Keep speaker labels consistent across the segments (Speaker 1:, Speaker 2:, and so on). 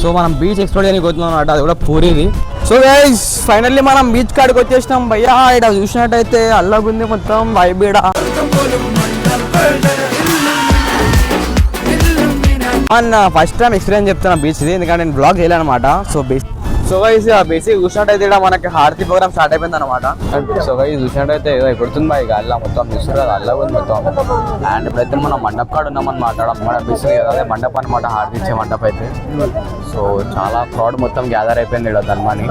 Speaker 1: So మనం beach explore చేయడానికి పోతున్నాం అన్నమాట, అది కూడా పూరిది. సో గైస్ ఫైనల్లీ మనం బీచ్ కాడికి వచ్చేసినాం భయ్యా. ఇక్కడ చూసినట్టయితే అల్లగుంది మొత్తం వైబ్. అన్న ఫస్ట్ టైం ఎక్స్పీరియన్స్ చెప్తున్నా బీచ్ ఇది, ఎందుకంటే నేను బ్లాగ్ చేయలేను అనమాట. సో గైస్ బేసిక్ చూసినట్టయితే ఇక్కడ మనకి హారతి ప్రోగ్రామ్ స్టార్ట్ అయిపోయింది అనమాట. సో గైస్ చూసినట్టయితే ఏదో కొడుతుంది బాయ్ ఇక అల్లా మొత్తం చూస్తారు కదా, అల్లా ఉంది మొత్తం. అండ్ ఇప్పుడైతే మనం మండప కాడ ఉన్నామన్నమాట, మన బీచ్ కదా అదే మండపం అనమాట, హారతి ఇచ్చే మండపం అయితే. సో చాలా క్రౌడ్ మొత్తం గ్యాదర్ అయిపోయింది ఇక్కడ ధర్మాని.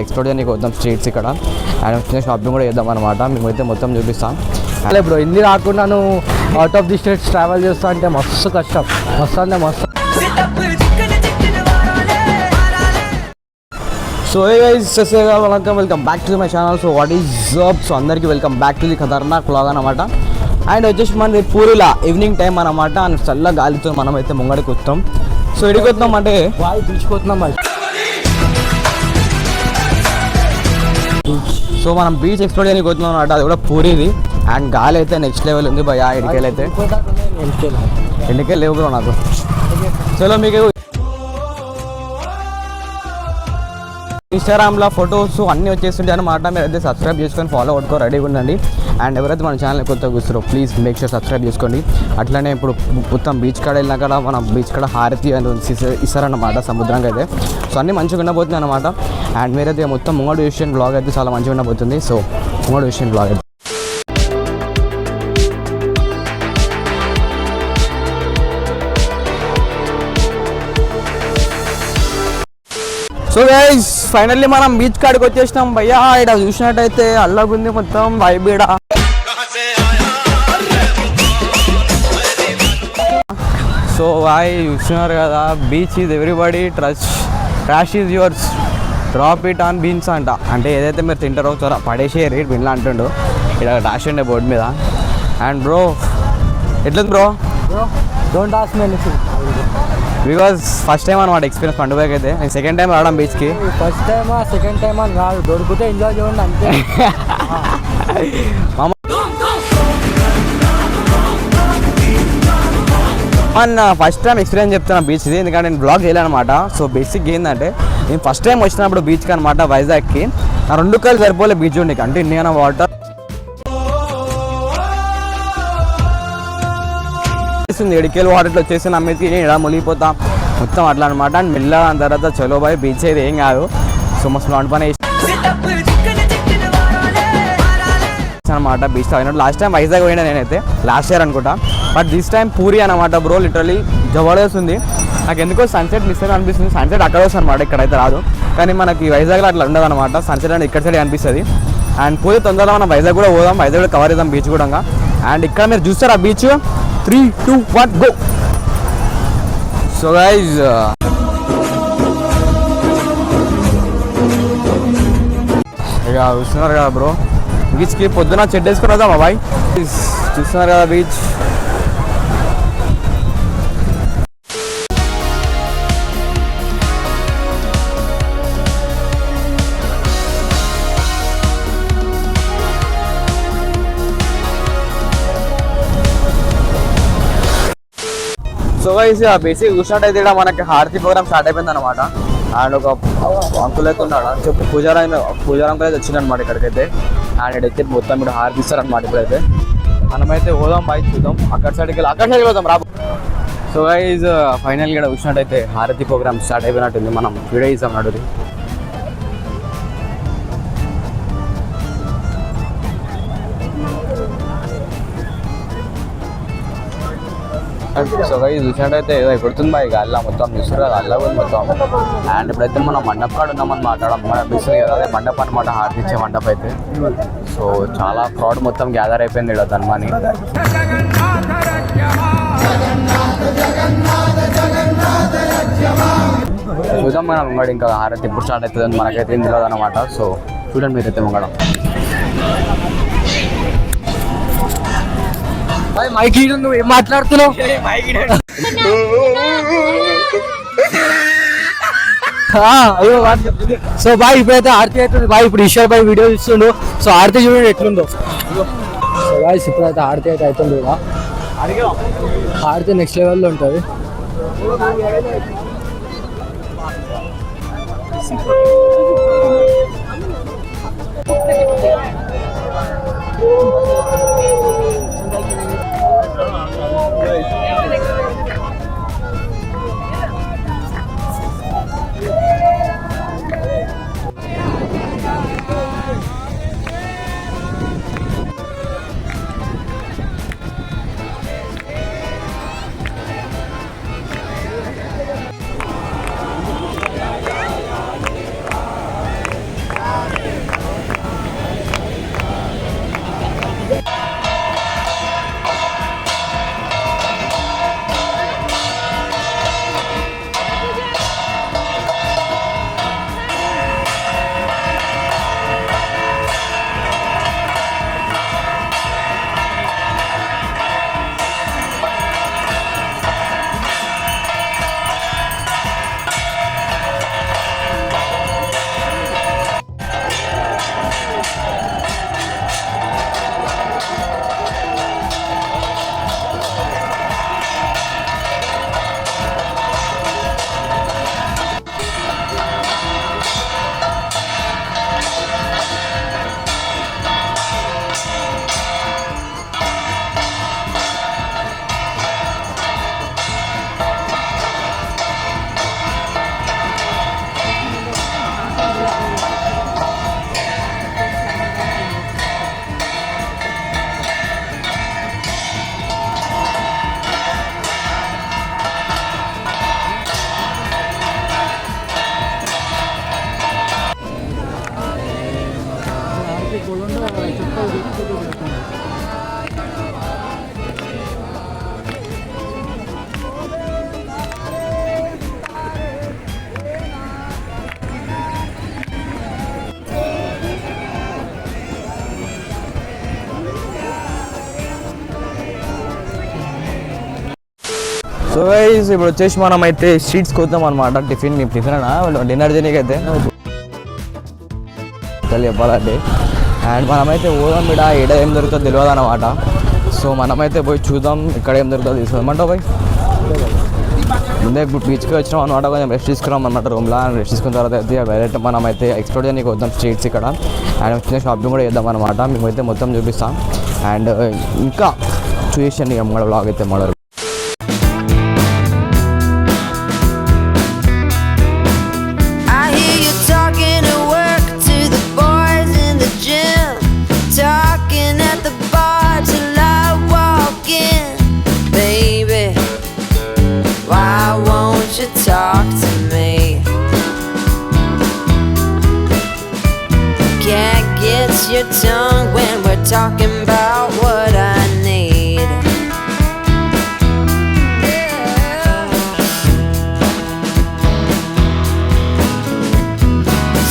Speaker 1: ఎక్స్ప్లోర్ చేయడానికి వద్దాం స్ట్రీట్స్ ఇక్కడ, అండ్ చిన్న షాపింగ్ కూడా చేద్దాం అనమాట. మేమైతే మొత్తం చూపిస్తాం.
Speaker 2: అలా ఇప్పుడు హిందీ రాకుండా నువ్వు out of the states travel చేస్తా అంటే మస్తు కష్టం, మస్తు అంటే మస్తు.
Speaker 1: So welcome back to my channel. So what is up? So అందరికీ వెల్కమ్ బ్యాక్ టు ది ఖతర్నాక్ వ్లాగ్ అనమాట. అండ్ వచ్చేసి మనది పూరిలా ఈవినింగ్ టైం అనమాట, అండ్ చల్ల గాలితో మనం అయితే ముంగడికి వస్తాం. సో ఎడికి వస్తున్నాం అంటే
Speaker 2: బీచ్కి వస్తున్నాం బాయ్.
Speaker 1: సో మనం బీచ్ ఎక్స్ప్లోర్ చేయడానికి పోతున్నాం అన్నమాట, అది కూడా పూరిది. అండ్ గాలి అయితే నెక్స్ట్ లెవెల్ ఉంది భయ. ఎడికెళ్ళి అయితే ఎన్నికలు లేవు బ్రో నాకు. చలో మీకు ఇన్స్టాగ్రామ్లో ఫొటోస్ అన్నీ వచ్చేస్తుంటాయి అనమాట. మీరు అయితే సబ్స్క్రైబ్ చేసుకొని ఫాలో అవుకో రెడీగా ఉండండి. అండ్ ఎవరైతే మన ఛానల్ కొత్తగా చూస్తారో ప్లీజ్ మేక్ షూర్ సబ్స్క్రైబ్ చేసుకోండి. అట్లనే ఇప్పుడు మొత్తం బీచ్ కాడ వెళ్ళినా కదా మనం బీచ్ కాడ హారతి అని ఇస్తారన్నమాట సముద్రంగా అయితే. సో అన్నీ మంచిగా ఉండబోతుంది అనమాట. అండ్ మీరైతే మొత్తం ముంగడు విషయం బ్లాగ్ అయితే చాలా మంచిగా ఉండబోతుంది. సో ముంగడు విషయం బ్లాగ్ అయితే సో గైస్ ఫైనల్లీ మనం బీచ్ కాడికి వచ్చేసినాం భయ్యా. ఇక్కడ చూసినట్టయితే అల్లగుంది మొత్తం వైబ్. సో బాయ్ చూస్తున్నారు కదా, beach is everybody trash is yours, drop it on beans అంట. అంటే ఏదైతే మీరు తింటారో చాలా పడేసే రేట్ బిన్లా అంటుండు ఇక్కడ రాసిండే బోర్డు మీద. అండ్ బ్రో ఎట్లుంది bro?
Speaker 2: Don't ask me anything
Speaker 1: because first time అనమాట ఎక్స్పీరియన్స్ పండుగకి అయితే. నేను సెకండ్ టైం రావడం బీచ్కి.
Speaker 2: ఫస్ట్ టైమా సెకండ్ టైమా అని కాదు, దొరికితే ఎంజాయ్ చేయండి అంతే.
Speaker 1: అన్న ఫస్ట్ టైం ఎక్స్పీరియన్స్ చెప్తున్నా బీచ్ ఇది, ఎందుకంటే నేను బ్లాగ్ చేయలేను అనమాట. సో బేసిక్ ఏంటంటే నేను ఫస్ట్ టైం వచ్చినప్పుడు బీచ్కి అనమాట వైజాగ్కి, నా 2 కాళ్ళు సరిపోలే బీచ్ ఉండి అంటే ఇండియన్ వాటర్ ఎడికెళ్ళి వాటర్లో వచ్చేసి నా మీదకి నేను ఇలా మునిగిపోతాం మొత్తం అట్లా అనమాట. అండ్ మెల్లగా దాని తర్వాత చలో బాయ్ బీచ్ అయితే ఏం కాదు. సో మస్తు లాంటి పని అనమాట బీచ్ అయినట్టు. లాస్ట్ టైం వైజాగ్ పోయినా నేనైతే లాస్ట్ ఇయర్ అనుకుంటా, బట్ దిస్ టైం పూరి అనమాట బ్రో. లిటరలీ జబర్దస్త్ ఉంది. నాకు ఎందుకో సన్సెట్ మిస్ అని అనిపిస్తుంది. సన్సెట్ అక్కడ వస్తుంది అనమాట, ఇక్కడైతే రాదు. కానీ మనకి వైజాగ్లో అట్లా ఉండదు అనమాట, సన్సెట్ అంటే ఇక్కడ సైడ్ అనిపిస్తుంది. అండ్ పోతే తొందరగా మనం వైజాగ్ కూడా పోదాం, వైజాగ్ కూడా కవర్ చేద్దాం బీచ్ కూడా. అండ్ ఇక్కడ మీరు చూస్తారు ఆ బీచ్ 3, 2, 1 గో. సో గైజ్ ఇక చూస్తున్నారు కదా బ్రో, బీచ్కి పొద్దున చెడ్డ వేసుకుని వద్దాం బాయ్. చూస్తున్నారు కదా బీచ్. సో గైస్ బేసిక్ చూసినట్టయితే ఇక్కడ మనకి హారతి ప్రోగ్రామ్ స్టార్ట్ అయిపోయింది అనమాట. అండ్ ఒక అంకుల్ అయితే ఉన్నాడు అని చెప్పి పూజారి అంకుల్ అయితే వచ్చింది అనమాట ఇక్కడికైతే. అండ్ ఇక్కడైతే మొత్తం ఇప్పుడు హారతి ఇస్తారనమాట. ఇప్పుడైతే మనమైతే పోదాం బాయ్, చూద్దాం అక్కడ సైడ్కి వెళ్దాం రా. సో గైస్ ఫైనల్గా ఇక్కడ చూసినట్టయితే హారతి ప్రోగ్రామ్ స్టార్ట్ అయిపోయినట్టుంది. మనం వీడియో ఇస్తాం నడుది. సో గైస్ చూసినట్టయితే ఏదో కొడుతుంది బాయ్ ఇక అల్లా మొత్తం చూస్తారు కదా, అల్లా ఉంది మొత్తం. అండ్ ఇప్పుడైతే మనం మండప కాడ ఉన్నామన్నమాట, మన బీచ్ కదా అదే మండపం అనమాట, హారతి ఇచ్చే మండపం అయితే. సో చాలా క్రౌడ్ మొత్తం గ్యాదర్ అయిపోయింది ఇక్కడ ధర్మాని. చూద్దాం మనం ముంగడు ఇంకా హారతి ఎప్పుడు స్టార్ట్ అవుతుంది మనకైతే ఏం తెలియదు అనమాట. సో చూడండి మీరైతే ముంగడం.
Speaker 2: మైక్ నువ్వు ఏం మాట్లాడుతున్నావు? సో బాయ్ ఇప్పుడైతే ఆర్తి అవుతుంది బాయ్. ఇప్పుడు ఈశ్వర్ బాయ్ వీడియో ఇస్తుండు. సో ఆర్తి చూడండి ఎట్లుందో. సో బాయ్ ఇప్పుడైతే ఆర్తి అయితే అవుతుంది కదా. ఆర్తి నెక్స్ట్ లెవెల్లో ఉంటుంది.
Speaker 1: సో గైస్ ఇప్పుడు వచ్చేసి మనం అయితే స్ట్రీట్స్కి వద్దాం అనమాట. టిఫిన్ అనా డిన్నర్ చేయడానికి అయితే చెప్పాలంటే. అండ్ మనమైతే పోదాం ఇక్కడ ఏం దొరుకుతుందో తెలియదు అనమాట. సో మనమైతే పోయి చూద్దాం ఇక్కడ ఏం దొరుకుతుందో తీసుకోమంటావు పోయి. ముందే బీచ్కి వచ్చినాం అనమాట, కొంచెం రెస్ట్ తీసుకున్నాం అనమాట రూమ్లో. అండ్ రెస్ట్ తీసుకున్న తర్వాత అయితే డైరెక్ట్ మనమైతే ఎక్స్ప్లోర్ చేయడానికి వద్దాం స్ట్రీట్స్ ఇక్కడ. అండ్ వచ్చిన షాపింగ్ కూడా చేద్దాం అనమాట. మేమైతే మొత్తం చూపిస్తాం. అండ్ ఇంకా చూసేయండి మన బ్లాగ్ అయితే model.
Speaker 3: Talk to me. Can't get your tongue when we're talking about what I need.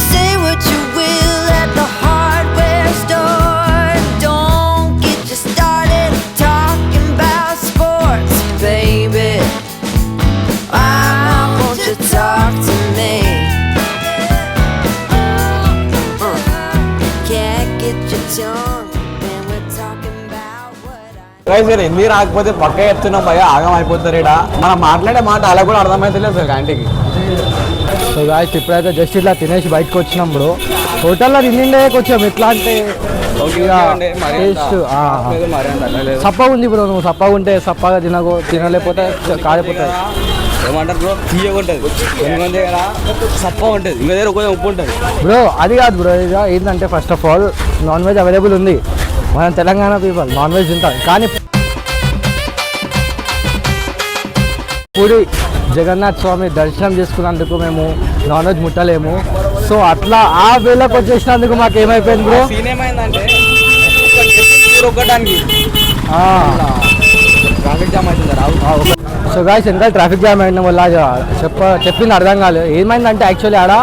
Speaker 3: Say what you will at the hardware store. Don't get you started talking about sports, baby. Talk to me. Can't get your tongue when we're talking about what I.
Speaker 1: Guys Hindi రాకపోతే పక్క చెప్తున్నాం భయ ఆగం అయిపోతారు ఇక్కడ. మనం మాట్లాడే మాట అలా కూడా అర్థమవుతలేదు సార్ ఆంటీకి.
Speaker 2: సో గాయస్ ఇప్పుడైతే జస్ట్ ఇట్లా తినేసి బయటకు వచ్చినప్పుడు హోటల్లో తిండే కొంచెం ఎట్లా అంటే టేస్ట్ సప్పగా ఉంది బ్రో. నువ్వు సప్పగా ఉంటే సప్పగా తినలేకపోతే కాలిపోతుంది.
Speaker 1: ఏమంటారు బ్రో, తీయగా ఉంటుంది, ఎందుకంటే సప్ప ఉంటుంది, ఇంకా దగ్గర కొంచెం ఉప్పు ఉంటుంది
Speaker 2: బ్రో. అది కాదు బ్రో, ఇక ఏంటంటే first of all non veg available ఉంది. మనం తెలంగాణ పీపుల్ నాన్ వెజ్ తింటాం. కానీ పూరి జగన్నాథ్ స్వామి దర్శనం చేసుకున్నందుకు మేము నాన్ వెజ్ ముట్టలేము. సో అట్లా ఆ వేళకు వచ్చేసినందుకు మాకు ఏమైపోయింది బ్రో,
Speaker 1: సీన్ ఏమైందంటే ట్రాఫిక్ జామ్ అవుతుంది.
Speaker 2: సో గాయస్ ఎంత ట్రాఫిక్ జామ్ అయిన వల్ల చెప్పింది అర్థం కాలేదు. ఏమైందంటే యాక్చువల్లీ ఆడ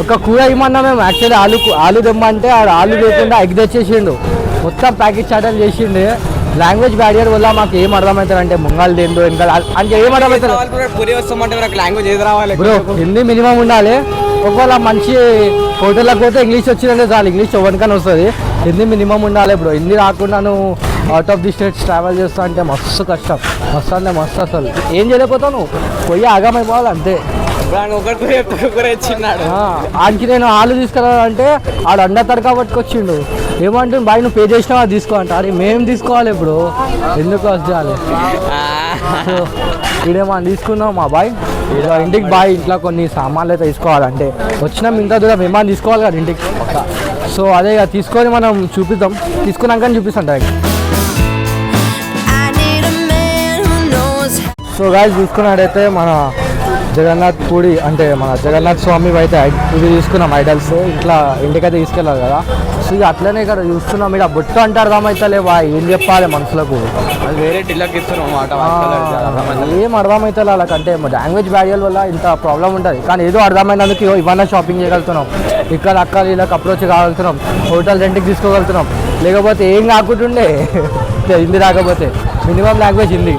Speaker 2: ఒక కూర ఇమ్మన్నా మేము యాక్చువల్లీ ఆలు దెమ్మ అంటే ఆడ ఆలు లేకుండా ఎగ్ తెచ్చేసిండు. మొత్తం ప్యాకెట్ చాటలు చేసిండు. లాంగ్వేజ్ బ్యారియర్ వల్ల మాకు ఏం అర్థమవుతుంది అంటే ముంగాలు దేందో ఇంకా అంటే ఏం అర్థమవుతుంది
Speaker 1: పూరి వస్తామంటే నాకు లాంగ్వేజ్ ఏది రావాలి
Speaker 2: బ్రో. హిందీ మినిమం ఉండాలి. ఒకవేళ మంచి హోటల్లోకి పోతే ఇంగ్లీష్ వచ్చిందంటే చాలు, ఇంగ్లీష్ ఎవరికైనా వస్తుంది. హిందీ మినిమం ఉండాలి బ్రో. హిందీ రాకుండా నువ్వు out of the states travel చేస్తా అంటే మస్తు కష్టం, మస్తు అంటే మస్తు. అసలు ఏం చేయలేకపోతావు నువ్వు, పోయి ఆగమైపోవాలి అంతే. ఆడికి నేను ఆలు తీసుకురావాలంటే ఆడు అండ తడకా పట్టుకొచ్చిండు. ఏమంటుంది బాయ్ నువ్వు పే చేసినావా తీసుకో అంట. అది మేము తీసుకోవాలి ఇప్పుడు, ఎందుకు చేయాలి? సో ఇదేమో తీసుకున్నాం మా బాయ్ ఇంటికి. బాయ్ ఇంట్లో కొన్ని సామాన్లు అయితే తీసుకోవాలంటే వచ్చినాం, ఇంత దూరం ఏమన్నా తీసుకోవాలి కదా ఇంటికి. సో అదే తీసుకొని మనం చూపిద్దాం, తీసుకున్నాక చూపిస్తాం డైరెక్ట్. సో గాయస్ చూసుకున్నట్టయితే మన జగన్నాథ్ పూడి అంటే మన జగన్నాథ్ స్వామి అయితే ఇవి తీసుకున్నాం ఐడల్స్. ఇట్లా ఇంటికైతే తీసుకెళ్ళాలి కదా. సో ఇక అట్లనే ఇక్కడ చూస్తున్నాం. ఇక్కడ బొట్టు అంటే అర్థమవుతలే బా, ఏం చెప్పాలి మనసులకు,
Speaker 1: అది వేరే టిల్లకి ఇస్తున్నాం
Speaker 2: ఏం అర్థమవుతుంది వాళ్ళకంటే. లాంగ్వేజ్ బ్యారియర్ వల్ల ఇంత ప్రాబ్లం ఉంటుంది. కానీ ఏదో అర్థమైనందుకు ఇవన్నీ షాపింగ్ చేయగలుగుతున్నాం, ఇక్కడ అక్కడ వీళ్ళకి అప్రోచ్ కాగలుగుతున్నాం, హోటల్ రెంట్కి తీసుకోగలుగుతున్నాం. లేకపోతే ఏం కాకుంటుండే హిందీ రాకపోతే. Minimum language Hindi.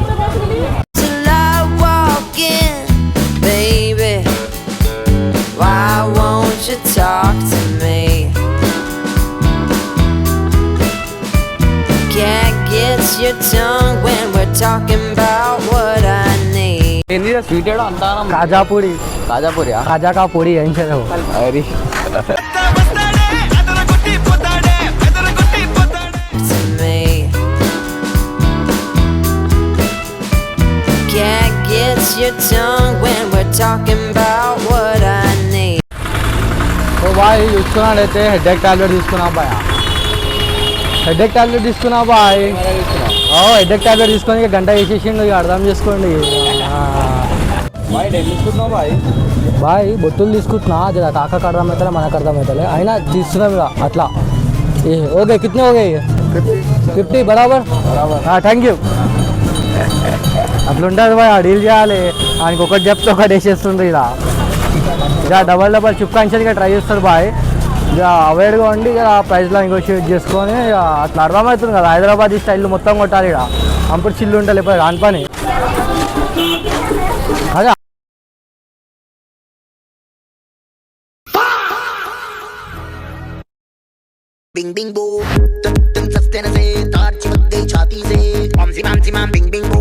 Speaker 3: Talk to me. Can't get your tongue when we're talking about what I need.
Speaker 1: ఏంది స్వీట్ ఏడో అంతా
Speaker 2: కాజాపూడి,
Speaker 1: కాజాపూరి
Speaker 2: కాజా కా పూడి ఏం చదువు
Speaker 1: అరి
Speaker 3: To me. Can't get your tongue when we're talking about what I need.
Speaker 2: ఓ బాయ్ చూసుకున్నాడైతే హెడేక్ టాబ్లెట్ తీసుకున్నా బాయ్, హెడేక్ టాబ్లెట్ తీసుకున్నా బాయ్. హెడేక్ టాబ్లెట్ తీసుకొని ఇక గంట వేసేసిండు, ఇక అర్థం చేసుకోండి. బాయ్ బొత్తులు తీసుకుంటున్నా, జర కాకకు అర్థమవుతలే మనకు అర్థమవుతలే, అయినా తీసుకున్నాం ఇక అట్లా. ఓకే కితనే ఓకే 50 బరాబర్. Thank you. అట్లుంటుంది బాయ్, డీల్ చేయాలి. ఆయనకి ఒకటి చెప్తే ఒకటి వేసేస్తుంది. ఇక డబల్ చుప్కాంచడానికి ట్రై చేస్తారు బాయ్. ఇక అవాయిడ్గా ఉండి ఇక ప్రైస్లో నెగోషియేట్ చేసుకొని ఇక అట్లా అర్థమవుతుంది కదా. హైదరాబాద్ ఈ స్టైల్ మొత్తం కొట్టాలి ఇక, అప్పుడు చిల్లు ఉంటుంది లేకపోతే రాని పని. అదే
Speaker 4: बिंग बिंग बो तन तन सस्ते न से तार चिपक गई छाती से माम बिंग बिंग बो